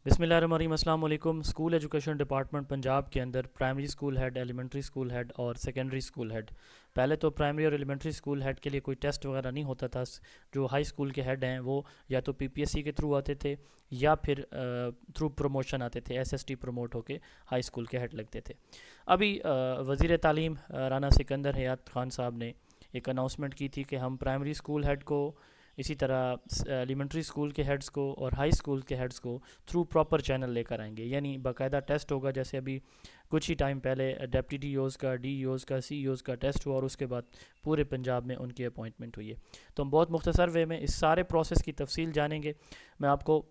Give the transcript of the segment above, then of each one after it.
بسم اللہ الرحمن الرحیم۔ السلام علیکم۔ اسکول ایجوکیشن ڈپارٹمنٹ پنجاب کے اندر primary school head, elementary school head اور سیکنڈری اسکول ہیڈ، پہلے تو پرائمری اور ایلیمنٹری اسکول ہیڈ کے لیے کوئی ٹیسٹ وغیرہ نہیں ہوتا تھا۔ جو ہائی اسکول کے ہیڈ ہیں وہ یا تو پی پی ایس سی کے تھرو آتے تھے یا پھر تھرو پروموشن آتے تھے، ایس ایس ٹی پروموٹ ہو کے ہائی اسکول کے ہیڈ لگتے تھے۔ ابھی وزیر تعلیم رانا سکندر حیات خان صاحب نے ایک اناؤنسمنٹ کی تھی کہ ہم پرائمری اسکول ہیڈ کو، اسی طرح ایلیمنٹری اسکول کے ہیڈز کو اور ہائی اسکول کے ہیڈز کو تھرو پراپر چینل لے کر آئیں گے، یعنی باقاعدہ ٹیسٹ ہوگا۔ جیسے ابھی کچھ ہی ٹائم پہلے ڈپٹی ڈی اوز کا، ڈی اوز کا، سی اوز کا ٹیسٹ ہوا اور اس کے بعد پورے پنجاب میں ان کی اپوائنٹمنٹ ہوئی ہے۔ تو ہم بہت مختصر وے میں اس سارے پروسیس کی تفصیل جانیں گے۔ میں آپ کو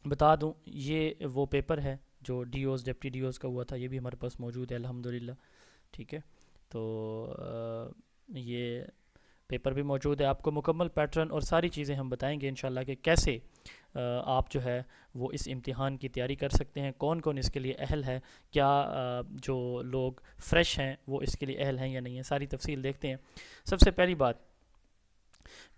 بتا دوں، یہ وہ پیپر ہے جو D Os, deputy D Os کا ہوا تھا، یہ بھی ہمارے پاس موجود ہے الحمدللہ، ٹھیک ہے۔ تو یہ پیپر بھی موجود ہے، آپ کو مکمل پیٹرن اور ساری چیزیں ہم بتائیں گے انشاءاللہ کہ کیسے آپ جو ہے وہ اس امتحان کی تیاری کر سکتے ہیں، کون کون اس کے لیے اہل ہے، کیا جو لوگ فریش ہیں وہ اس کے لیے اہل ہیں یا نہیں ہیں، ساری تفصیل دیکھتے ہیں۔ سب سے پہلی بات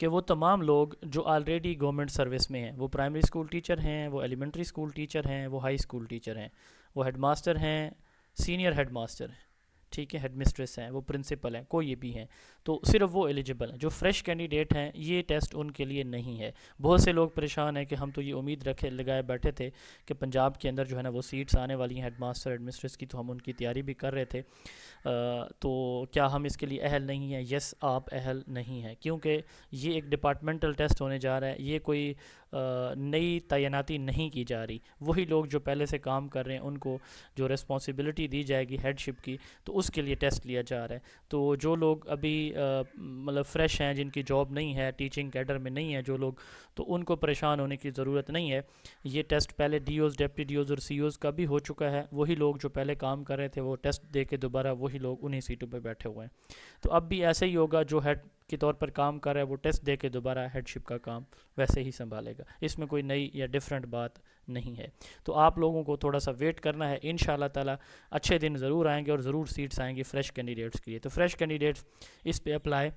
کہ وہ تمام لوگ جو آلریڈی گورنمنٹ سروس میں ہیں، وہ پرائمری اسکول ٹیچر ہیں، وہ ایلیمنٹری اسکول ٹیچر ہیں، وہ ہائی اسکول ٹیچر ہیں، وہ ہیڈ ماسٹر ہیں، سینئر ہیڈ ماسٹر ہیں، ٹھیک ہے، ہیڈ مسٹریس ہیں، وہ پرنسپل ہیں، کوئی بھی ہیں، تو صرف وہ ایلیجبل ہیں۔ جو فریش کینڈیڈیٹ ہیں یہ ٹیسٹ ان کے لیے نہیں ہے۔ بہت سے لوگ پریشان ہیں کہ ہم تو یہ امید لگائے بیٹھے تھے کہ پنجاب کے اندر جو ہے نا وہ سیٹس آنے والی ہیں ہیڈ ماسٹر، ہیڈ مسٹریس کی، تو ہم ان کی تیاری بھی کر رہے تھے، تو کیا ہم اس کے لیے اہل نہیں ہیں؟ یس، آپ اہل نہیں ہیں، کیونکہ یہ ایک ڈپارٹمنٹل ٹیسٹ ہونے جا رہا ہے، یہ کوئی نئی تعیناتی نہیں کی جا رہی۔ وہی لوگ جو پہلے سے کام کر رہے ہیں ان کو جو ریسپانسبلٹی دی جائے گی ہیڈ شپ کی، تو اس کے لیے ٹیسٹ لیا جا رہا ہے۔ تو جو لوگ ابھی مطلب فریش ہیں، جن کی جاب نہیں ہے، ٹیچنگ کیڈر میں نہیں ہے جو لوگ، تو ان کو پریشان ہونے کی ضرورت نہیں ہے۔ یہ ٹیسٹ پہلے D Os, deputy D Os اور سی اوز کا بھی ہو چکا ہے۔ وہی لوگ جو پہلے کام کر رہے تھے وہ ٹیسٹ دے کے دوبارہ وہی لوگ انہی سیٹوں پہ بیٹھے ہوئے ہیں۔ تو اب بھی ایسے ہی ہوگا، جو ہیڈ کے طور پر کام کر رہا ہے وہ ٹیسٹ دے کے دوبارہ ہیڈ شپ کا کام ویسے ہی سنبھالے گا۔ اس میں کوئی نئی یا ڈیفرنٹ بات نہیں ہے۔ تو آپ لوگوں کو تھوڑا سا ویٹ کرنا ہے، انشاءاللہ تعالی اچھے دن ضرور آئیں گے اور ضرور سیٹس آئیں گی فریش کینڈیڈیٹس کے لیے۔ تو فریش کینڈیڈیٹس اس پہ اپلائی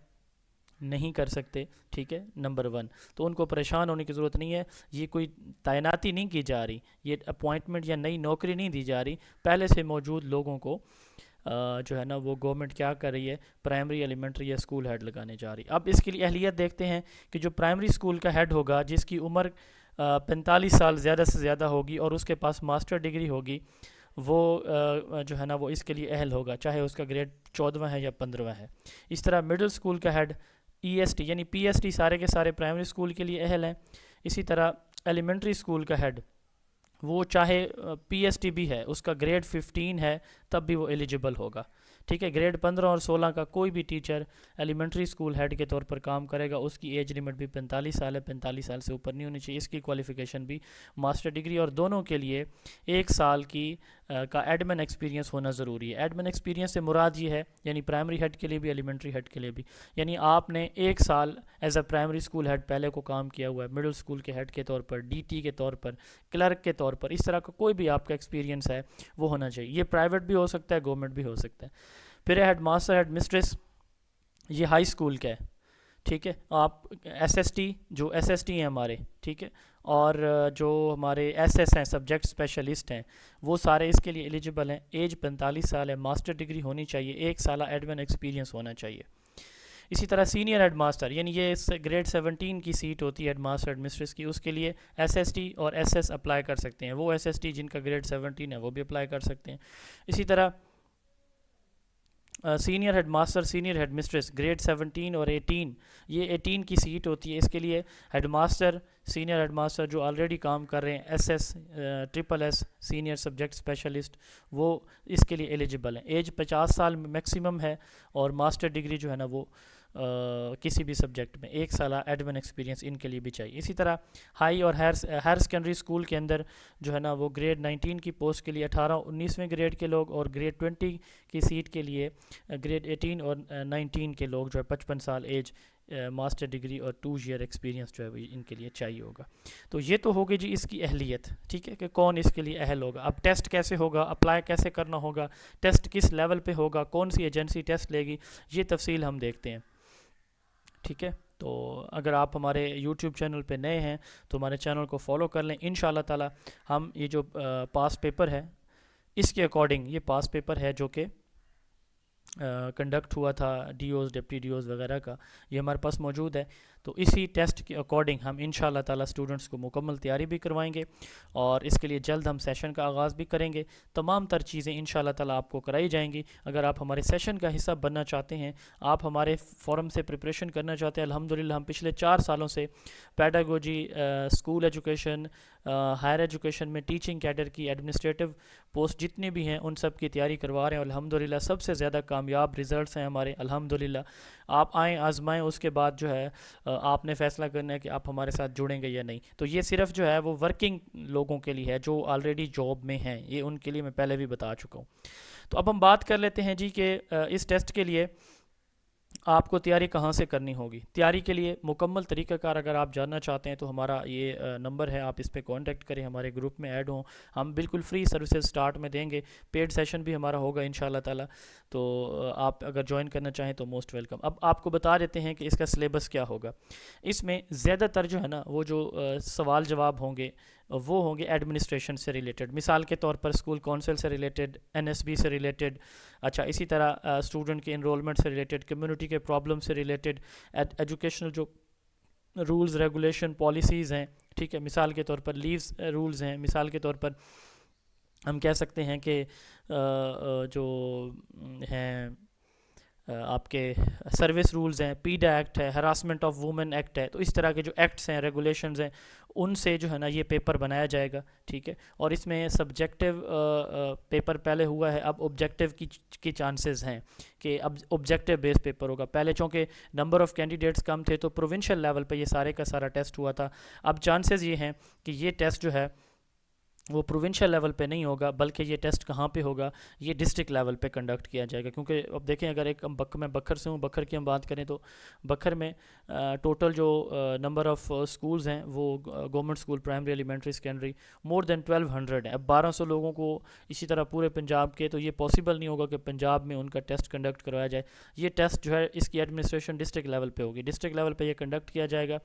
نہیں کر سکتے، ٹھیک ہے، نمبر 1۔ تو ان کو پریشان ہونے کی ضرورت نہیں ہے، یہ کوئی تعیناتی نہیں کی جا رہی، یہ اپوائنٹمنٹ یا نئی نوکری نہیں دی جا رہی، پہلے سے موجود لوگوں کو جو ہے نا وہ گورنمنٹ کیا کر رہی ہے، پرائمری، ایلیمنٹری یا اسکول ہیڈ لگانے جا رہی۔ اب اس کی لیے اہلیت دیکھتے ہیں کہ جو پرائمری اسکول کا ہیڈ ہوگا، جس کی عمر 45 سال زیادہ سے زیادہ ہوگی اور اس کے پاس ماسٹر ڈگری ہوگی، وہ جو ہے نا وہ اس کے لیے اہل ہوگا، چاہے اس کا گریڈ 14واں ہے یا 15واں ہے۔ اس طرح مڈل اسکول کا ہیڈ، ای ایس ٹی یعنی پی ایس ٹی، سارے کے سارے پرائمری اسکول کے لیے اہل ہیں۔ اسی طرح ایلیمنٹری اسکول کا ہیڈ، وہ چاہے پی ایس ٹی بھی ہے، اس کا گریڈ 15 ہے، تب بھی وہ ایلیجبل ہوگا، ٹھیک ہے۔ گریڈ 15 اور 16 کا کوئی بھی ٹیچر ایلیمنٹری اسکول ہیڈ کے طور پر کام کرے گا، اس کی ایج لمٹ بھی 45 سال ہے، 45 سال سے اوپر نہیں ہونی چاہیے۔ اس کی کوالیفیکیشن بھی ماسٹر ڈگری، اور دونوں کے لیے 1 سال کی کا ایڈمن ایکسپیرینس ہونا ضروری ہے۔ ایڈمن ایکسپیرینس سے مراد یہ ہے، یعنی پرائمری ہیڈ کے لیے بھی، ایلیمنٹری ہیڈ کے لیے بھی، یعنی آپ نے 1 سال as a primary school head پہلے کو کام کیا ہوا ہے، مڈل اسکول کے ہیڈ کے طور پر، ڈی ٹی کے طور پر، کلرک کے طور پر، اس طرح کا کوئی بھی آپ کا ایکسپیرینس ہے وہ ہونا چاہیے۔ یہ پرائیویٹ بھی ہو سکتا ہے، گورنمنٹ بھی ہو سکتا ہے۔ پھر ہیڈ ماسٹر، ہیڈ مسٹریس، یہ ہائی اسکول کا ہے، ٹھیک ہے۔ آپ ایس ایس ٹی، جو ایس ایس ٹی ہیں ہمارے، ٹھیک ہے، اور جو ہمارے ایس ایس ہیں، سبجیکٹ اسپیشلسٹ ہیں، وہ سارے اس کے لیے ایلیجبل ہیں۔ ایج 45 سال ہے، ماسٹر ڈگری ہونی چاہیے، 1 سالہ ایڈمن ایکسپیرینس ہونا چاہیے۔ اسی طرح سینئر ہیڈ ماسٹر، یعنی یہ گریڈ 17 کی سیٹ ہوتی ہے ہیڈ ماسٹر، ہیڈ مسٹریس کی، اس کے لیے ایس ایس ٹی اور ایس ایس اپلائی کر سکتے ہیں۔ وہ ایس ایس ٹی جن کا گریڈ 17 ہے وہ بھی اپلائی کر سکتے ہیں۔ اسی طرح senior head master, senior head mistress, grade 17 اور 18، یہ 18 کی سیٹ ہوتی ہے۔ اس کے لیے head master, senior head master جو آلریڈی کام کر رہے ہیں، S S, triple S, senior subject specialist, وہ اس کے لیے ایلیجبل ہیں۔ ایج 50 سال میکسیمم ہے، اور ماسٹر ڈگری جو ہے نا وہ کسی بھی سبجیکٹ میں 1 سالہ ایڈمن ایکسپیرینس ان کے لیے بھی چاہیے۔ اسی طرح ہائی اور ہائر سیکنڈری اسکول کے اندر جو ہے نا وہ گریڈ 19 کی پوسٹ کے لیے 18 19ویں گریڈ کے لوگ، اور گریڈ 20 کی سیٹ کے لیے گریڈ 18 اور 19 کے لوگ جو ہے 55 سال ایج، ماسٹر ڈگری اور 2 ایئر ایکسپیرینس جو ہے وہ ان کے لیے چاہیے ہوگا۔ تو یہ تو ہوگی جی اس کی اہلیت، ٹھیک ہے، کہ کون اس کے لیے اہل ہوگا۔ اب ٹیسٹ کیسے ہوگا، اپلائی کیسے کرنا ہوگا، ٹیسٹ کس لیول پہ ہوگا، کون سی ایجنسی ٹیسٹ لے گی، یہ تفصیل ہم دیکھتے ہیں، ٹھیک ہے۔ تو اگر آپ ہمارے یوٹیوب چینل پہ نئے ہیں تو ہمارے چینل کو فالو کر لیں. انشاءاللہ تعالی ہم یہ جو پاس پیپر ہے اس کے اکارڈنگ، یہ پاس پیپر ہے جو کہ کنڈکٹ ہوا تھا D Os, deputy D Os وغیرہ کا، یہ ہمارے پاس موجود ہے. تو اسی ٹیسٹ کے اکارڈنگ ہم انشاءاللہ تعالی اسٹوڈنٹس کو مکمل تیاری بھی کروائیں گے، اور اس کے لیے جلد ہم سیشن کا آغاز بھی کریں گے. تمام تر چیزیں انشاءاللہ تعالی آپ کو کرائی جائیں گی. اگر آپ ہمارے سیشن کا حصہ بننا چاہتے ہیں، آپ ہمارے فورم سے پریپریشن کرنا چاہتے ہیں، الحمدللہ ہم پچھلے 4 سالوں سے pedagogy, school education, higher education میں ٹیچنگ کیڈر کی ایڈمنسٹریٹو پوسٹ جتنے بھی ہیں ان سب کی تیاری کروا رہے ہیں. الحمدللہ سب سے زیادہ کامیاب رزلٹس ہیں ہمارے الحمدللہ. آپ آئیں، آزمائیں، اس کے بعد جو ہے آپ نے فیصلہ کرنا ہے کہ آپ ہمارے ساتھ جڑیں گے یا نہیں. تو یہ صرف جو ہے وہ ورکنگ لوگوں کے لیے ہے جو آلریڈی جاب میں ہیں، یہ ان کے لیے میں پہلے بھی بتا چکا ہوں. تو اب ہم بات کر لیتے ہیں جی کہ اس ٹیسٹ کے لیے آپ کو تیاری کہاں سے کرنی ہوگی. تیاری کے لیے مکمل طریقہ کار اگر آپ جاننا چاہتے ہیں تو ہمارا یہ نمبر ہے، آپ اس پہ کانٹیکٹ کریں، ہمارے گروپ میں ایڈ ہوں. ہم بالکل فری سروسز سٹارٹ میں دیں گے، پیڈ سیشن بھی ہمارا ہوگا انشاءاللہ تعالی. تو آپ اگر جوائن کرنا چاہیں تو موسٹ ویلکم. اب آپ کو بتا دیتے ہیں کہ اس کا سلیبس کیا ہوگا. اس میں زیادہ تر جو ہے نا وہ جو سوال جواب ہوں گے وہ ہوں گے ایڈمنسٹریشن سے ریلیٹڈ، مثال کے طور پر اسکول کونسل سے ریلیٹڈ، این ایس بی سے ریلیٹڈ. اچھا، اسی طرح اسٹوڈنٹ کے انرولمنٹ سے ریلیٹڈ، کمیونٹی کے پرابلم سے ریلیٹڈ، ایجوکیشنل جو رولز ریگولیشن پالیسیز ہیں، ٹھیک ہے، مثال کے طور پر لیوز رولز ہیں، مثال کے طور پر ہم کہہ سکتے ہیں کہ جو ہیں آپ کے سروس رولز ہیں، پیڈا ایکٹ ہے، ہراسمنٹ آف وومن ایکٹ ہے. تو اس طرح کے جو ایکٹس ہیں، ریگولیشنز ہیں، ان سے جو ہے نا یہ پیپر بنایا جائے گا. ٹھیک ہے، اور اس میں سبجیکٹیو پیپر پہلے ہوا ہے، اب آبجیکٹیو کی چانسز ہیں کہ اب آبجیکٹیو بیس پیپر ہوگا. پہلے چونکہ نمبر آف کینڈیڈیٹس کم تھے تو پروونشل لیول پہ یہ سارے کا سارا ٹیسٹ ہوا تھا. اب چانسز یہ ہیں کہ یہ ٹیسٹ جو ہے وہ پروونشل لیول پہ نہیں ہوگا، بلکہ یہ ٹیسٹ کہاں پہ ہوگا، یہ ڈسٹرکٹ لیول پہ کنڈکٹ کیا جائے گا. کیونکہ اب دیکھیں، اگر ایک میں بکھر سے ہوں، بکھر کی ہم بات کریں تو بکھر میں ٹوٹل جو نمبر آف سکولز ہیں وہ government school, primary, elementary, secondary, more than 1200 ہیں. اب 1200 لوگوں کو اسی طرح پورے پنجاب کے، تو یہ پاسبل نہیں ہوگا کہ پنجاب میں ان کا ٹیسٹ کنڈکٹ کروایا جائے. یہ ٹیسٹ جو ہے اس کی ایڈمنسٹریشن ڈسٹرکٹ لیول پہ ہوگی، ڈسٹرکٹ لیول پہ یہ کنڈکٹ کیا جائے گا،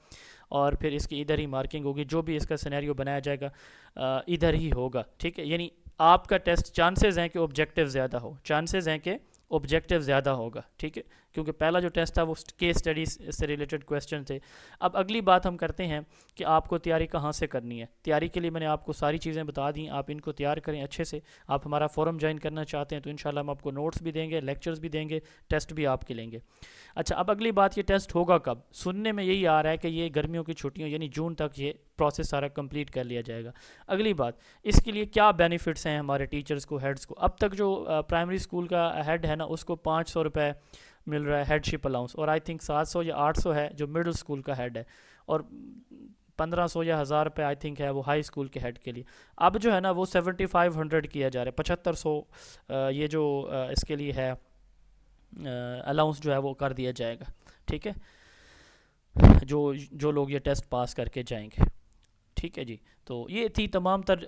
اور پھر اس کی ادھر ہی مارکنگ ہوگی. جو بھی اس کا سینیریو بنایا جائے گا ادھر ہی ہوگا. ٹھیک ہے، یعنی آپ کا ٹیسٹ چانسز ہیں کہ آبجیکٹیو زیادہ ہو، چانسز ہیں کہ آبجیکٹیو زیادہ ہوگا. ٹھیک ہے، کیونکہ پہلا جو ٹیسٹ تھا وہ کیس اسٹڈیز سے ریلیٹڈ کویسچن تھے. اب اگلی بات ہم کرتے ہیں کہ آپ کو تیاری کہاں سے کرنی ہے. تیاری کے لیے میں نے آپ کو ساری چیزیں بتا دیں، آپ ان کو تیار کریں اچھے سے. آپ ہمارا فورم جوائن کرنا چاہتے ہیں تو انشاءاللہ ہم آپ کو نوٹس بھی دیں گے، لیکچرز بھی دیں گے، ٹیسٹ بھی آپ کے لیں گے. اچھا، اب اگلی بات، یہ ٹیسٹ ہوگا کب؟ سننے میں یہی آ رہا ہے کہ یہ گرمیوں کی چھٹیوں یعنی جون تک یہ پروسیس سارا کمپلیٹ کر لیا جائے گا. اگلی بات، اس کے لیے کیا بینیفٹس ہیں ہمارے ٹیچرز کو، ہیڈز کو. اب تک جو پرائمری اسکول کا ہیڈ ہے نا اس کو 500 روپے مل رہا ہے ہیڈ شپ الاؤنس، اور آئی تھنک 700 یا 800 ہے جو مڈل اسکول کا ہیڈ ہے، اور 1500 یا 1000 روپے آئی تھنک ہے وہ ہائی اسکول کے ہیڈ کے لیے. اب جو ہے نا وہ 7500 کیا جا رہا ہے، 7500 یہ جو اس کے لیے ہے الاؤنس جو ہے وہ کر دیا جائے گا. ٹھیک ہے، جو لوگ یہ ٹیسٹ پاس کر کے جائیں گے. ٹھیک ہے جی، تو یہ تھی تمام تر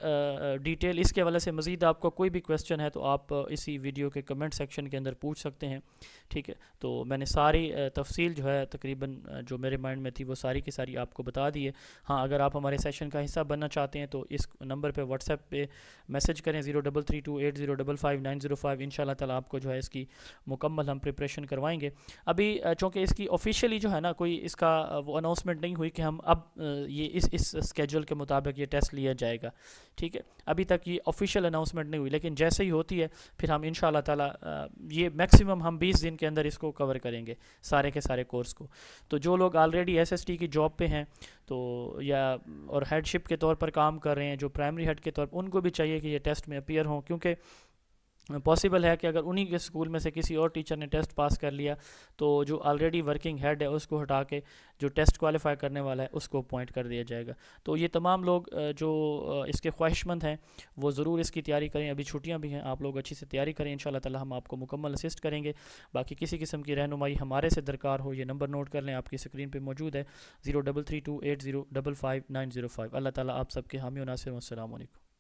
ڈیٹیل. اس کے حوالے سے مزید آپ کو کوئی بھی کویسچن ہے تو آپ اسی ویڈیو کے کمنٹ سیکشن کے اندر پوچھ سکتے ہیں. ٹھیک ہے، تو میں نے ساری تفصیل جو ہے تقریباً جو میرے مائنڈ میں تھی وہ ساری کی ساری آپ کو بتا دی ہے. ہاں، اگر آپ ہمارے سیشن کا حصہ بننا چاہتے ہیں تو اس نمبر پہ واٹس ایپ پہ میسج کریں 033280559005. انشاءاللہ تعالیٰ آپ کو جو ہے اس کی مکمل ہم پریپریشن کروائیں گے. ابھی چونکہ اس کی آفیشیلی جو ہے نا کوئی اس کا وہ اناؤنسمنٹ نہیں ہوئی کہ ہم اب یہ اس اسکیجول کے مطابق یہ ٹیسٹ لیا جائے گا. ٹھیک ہے، ابھی تک یہ آفیشیل اناؤنسمنٹ نہیں ہوئی، لیکن جیسے ہی ہوتی ہے پھر ہم انشاءاللہ تعالیٰ یہ میکسیمم ہم 20 دن کے اندر اس کو کور کریں گے سارے کے سارے کورس کو. تو جو لوگ آلریڈی ایس ایس ٹی کی جاب پہ ہیں تو یا اور ہیڈ شپ کے طور پر کام کر رہے ہیں، جو پرائمری ہیڈ کے طور پر، ان کو بھی چاہیے کہ یہ ٹیسٹ میں اپیئر ہوں. کیونکہ پاسبل ہے کہ اگر انہی کے اسکول میں سے کسی اور ٹیچر نے ٹیسٹ پاس کر لیا تو جو آلریڈی ورکنگ ہیڈ ہے اس کو ہٹا کے جو ٹیسٹ کوالیفائی کرنے والا ہے اس کو اپوائنٹ کر دیا جائے گا. تو یہ تمام لوگ جو اس کے خواہش مند ہیں وہ ضرور اس کی تیاری کریں. ابھی چھٹیاں بھی ہیں، آپ لوگ اچھی سے تیاری کریں، انشاءاللہ تعالی ہم آپ کو مکمل اسسٹ کریں گے. باقی کسی قسم کی رہنمائی ہمارے سے درکار ہو، یہ نمبر نوٹ کر لیں، آپ کی اسکرین پہ موجود ہے 033280559005. اللہ تعالیٰ آپ سب کے حامی و ناصر. والسلام علیکم.